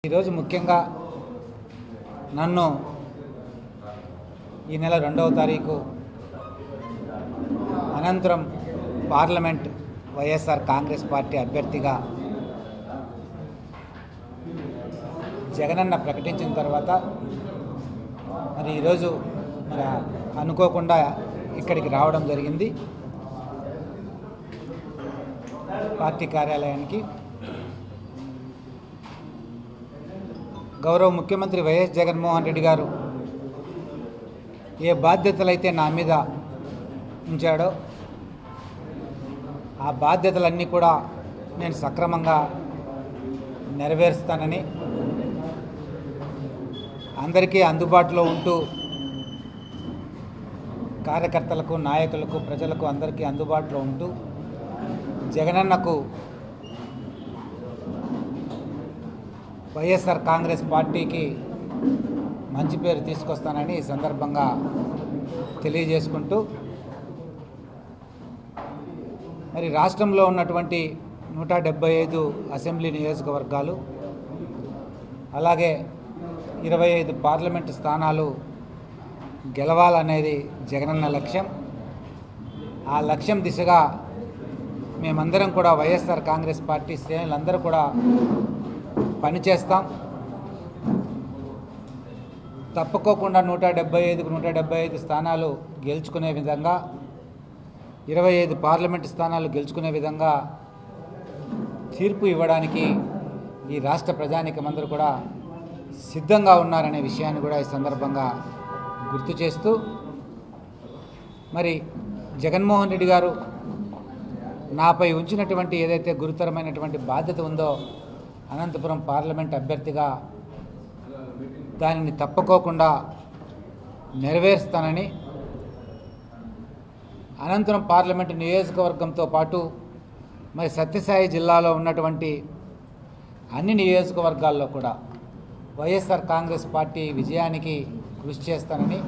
ఈరోజు ముఖ్యంగా నన్ను ఈ నెల 2వ తారీఖు అనంతరం పార్లమెంట్ వైఎస్ఆర్ కాంగ్రెస్ పార్టీ అభ్యర్థిగా జగనన్న ప్రకటించిన తర్వాత మరి ఈరోజు అనుకోకుండా ఇక్కడికి రావడం జరిగింది పార్టీ కార్యాలయానికి. గౌరవ ముఖ్యమంత్రి వైఎస్ జగన్మోహన్ రెడ్డి గారు ఏ బాధ్యతలైతే నా మీద ఉంచాడో ఆ బాధ్యతలన్నీ కూడా నేను సక్రమంగా నెరవేరుస్తానని, అందరికీ అందుబాటులో ఉంటూ కార్యకర్తలకు, నాయకులకు, ప్రజలకు అందరికీ అందుబాటులో ఉంటూ జగనన్నకు వైఎస్ఆర్ కాంగ్రెస్ పార్టీకి మంచి పేరు తీసుకొస్తానని ఈ సందర్భంగా తెలియజేసుకుంటూ, మరి రాష్ట్రంలో ఉన్నటువంటి 175 అసెంబ్లీ నియోజకవర్గాలు అలాగే 25 పార్లమెంటు స్థానాలు గెలవాలనేది జగనన్న లక్ష్యం. ఆ లక్ష్యం దిశగా మేమందరం కూడా వైఎస్ఆర్ కాంగ్రెస్ పార్టీ శ్రేణులందరూ కూడా పనిచేస్తాం. తప్పుకోకుండా 175కు 175 స్థానాలు గెలుచుకునే విధంగా, 25 పార్లమెంటు స్థానాలు గెలుచుకునే విధంగా తీర్పు ఇవ్వడానికి ఈ రాష్ట్ర ప్రజానీకమందరూ కూడా సిద్ధంగా ఉన్నారనే విషయాన్ని కూడా ఈ సందర్భంగా గుర్తు చేస్తూ, మరి జగన్మోహన్ రెడ్డి గారు నాపై ఉంచినటువంటి ఏదైతే గురుతరమైనటువంటి బాధ్యత ఉందో అనంతపురం పార్లమెంట్ అభ్యర్థిగా దానిని తప్పుకోకుండా నెరవేరుస్తానని, అనంతపురం పార్లమెంటు నియోజకవర్గంతో పాటు మరి సత్యసాయి జిల్లాలో ఉన్నటువంటి అన్ని నియోజకవర్గాల్లో కూడా వైఎస్ఆర్ కాంగ్రెస్ పార్టీ విజయానికి కృషి చేస్తానని,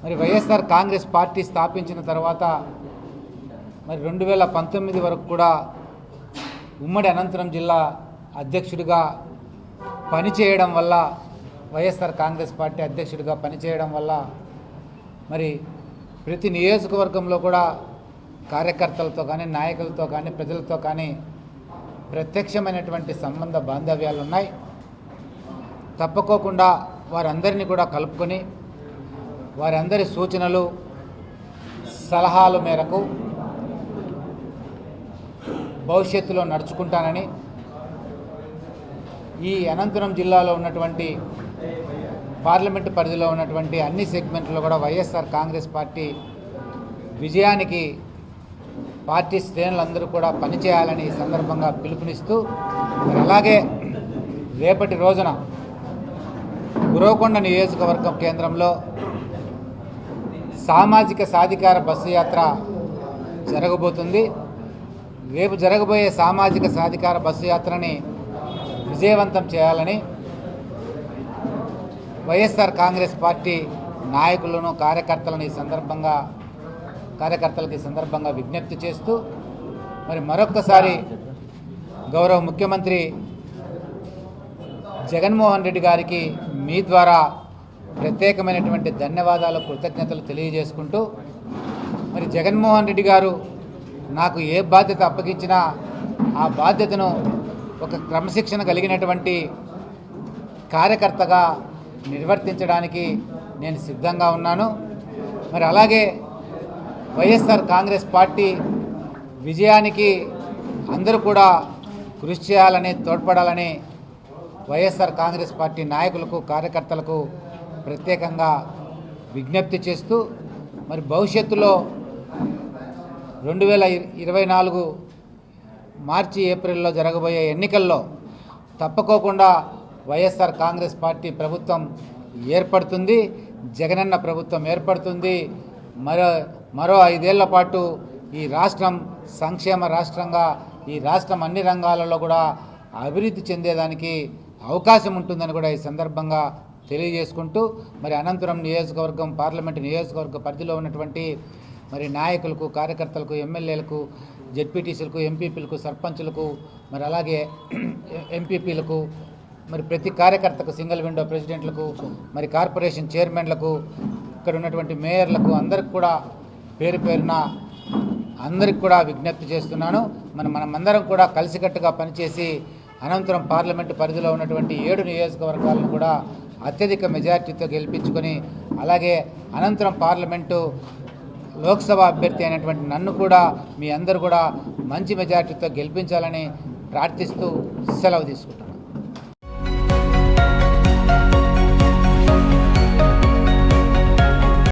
మరి వైఎస్ఆర్ కాంగ్రెస్ పార్టీ స్థాపించిన తర్వాత మరి 2019 వరకు కూడా ఉమ్మడి అనంతపురం జిల్లా అధ్యక్షుడిగా పనిచేయడం వల్ల, వైఎస్ఆర్ కాంగ్రెస్ పార్టీ అధ్యక్షుడిగా పనిచేయడం వల్ల మరి ప్రతి నియోజకవర్గంలో కూడా కార్యకర్తలతో కానీ, నాయకులతో కానీ, ప్రజలతో కానీ ప్రత్యక్షమైనటువంటి సంబంధ బాంధవ్యాలు ఉన్నాయి. తప్పుకోకుండా వారందరినీ కూడా కలుపుకొని వారందరి సూచనలు, సలహాల మేరకు భవిష్యత్తులో నడుచుకుంటానని, ఈ అనంతపురం జిల్లాలో ఉన్నటువంటి పార్లమెంటు పరిధిలో ఉన్నటువంటి అన్ని సెగ్మెంట్లో కూడా వైఎస్ఆర్ కాంగ్రెస్ పార్టీ విజయానికి పార్టీ శ్రేణులందరూ కూడా పనిచేయాలని ఈ సందర్భంగా పిలుపునిస్తూ, అలాగే రేపటి రోజున గురవకొండ నియోజకవర్గం కేంద్రంలో సామాజిక సాధికార బస్సు యాత్ర జరగబోతుంది. రేపు జరగబోయే సామాజిక సాధికార బస్సు యాత్రని విజయవంతం చేయాలని వైఎస్ఆర్ కాంగ్రెస్ పార్టీ నాయకులను, కార్యకర్తలకు ఈ సందర్భంగా విజ్ఞప్తి చేస్తూ, మరి మరొక్కసారి గౌరవ ముఖ్యమంత్రి జగన్మోహన్ రెడ్డి గారికి మీ ద్వారా ప్రత్యేకమైనటువంటి ధన్యవాదాలు, కృతజ్ఞతలు తెలియజేసుకుంటూ, మరి జగన్మోహన్ రెడ్డి గారు నాకు ఏ బాధ్యత అప్పగించినా ఆ బాధ్యతను ఒక క్రమశిక్షణ కలిగినటువంటి కార్యకర్తగా నిర్వర్తించడానికి నేను సిద్ధంగా ఉన్నాను. మరి అలాగే వైఎస్ఆర్ కాంగ్రెస్ పార్టీ విజయానికి అందరూ కూడా కృషి చేయాలని, తోడ్పడాలని వైఎస్ఆర్ కాంగ్రెస్ పార్టీ నాయకులకు, కార్యకర్తలకు ప్రత్యేకంగా విజ్ఞప్తి చేస్తూ, మరి భవిష్యత్తులో 2024 మార్చి, ఏప్రిల్లో జరగబోయే ఎన్నికల్లో తప్పుకోకుండా వైఎస్ఆర్ కాంగ్రెస్ పార్టీ ప్రభుత్వం ఏర్పడుతుంది, జగనన్న ప్రభుత్వం ఏర్పడుతుంది. మరో 5 ఏళ్ల పాటు ఈ రాష్ట్రం సంక్షేమ రాష్ట్రంగా, ఈ రాష్ట్రం అన్ని రంగాలలో కూడా అభివృద్ధి చెందేదానికి అవకాశం ఉంటుందని కూడా ఈ సందర్భంగా తెలియజేసుకుంటూ, మరి అనంతపురం నియోజకవర్గం పార్లమెంటు నియోజకవర్గ పరిధిలో ఉన్నటువంటి మరి నాయకులకు, కార్యకర్తలకు, ఎమ్మెల్యేలకు, జెడ్పీటీసీలకు, ఎంపీపీలకు, సర్పంచులకు, మరి అలాగే ఎంపీపీలకు, మరి ప్రతి కార్యకర్తకు, సింగిల్ విండో ప్రెసిడెంట్లకు, మరి కార్పొరేషన్ చైర్మన్లకు, ఇక్కడ ఉన్నటువంటి మేయర్లకు అందరికి కూడా పేరు పేరున అందరికి కూడా విజ్ఞప్తి చేస్తున్నాను. మనమందరం కూడా కలిసికట్టుగా పనిచేసి అనంతరం పార్లమెంటు పరిధిలో ఉన్నటువంటి 7 నియోజకవర్గాలను కూడా అత్యధిక మెజార్టీతో గెలిపించుకొని, అలాగే అనంతరం పార్లమెంటు లోక్సభ అభ్యర్థి అయినటువంటి నన్ను కూడా మీ అందరూ కూడా మంచి మెజార్టీతో గెలిపించాలని ప్రార్థిస్తూ సెలవు తీసుకుంటాను.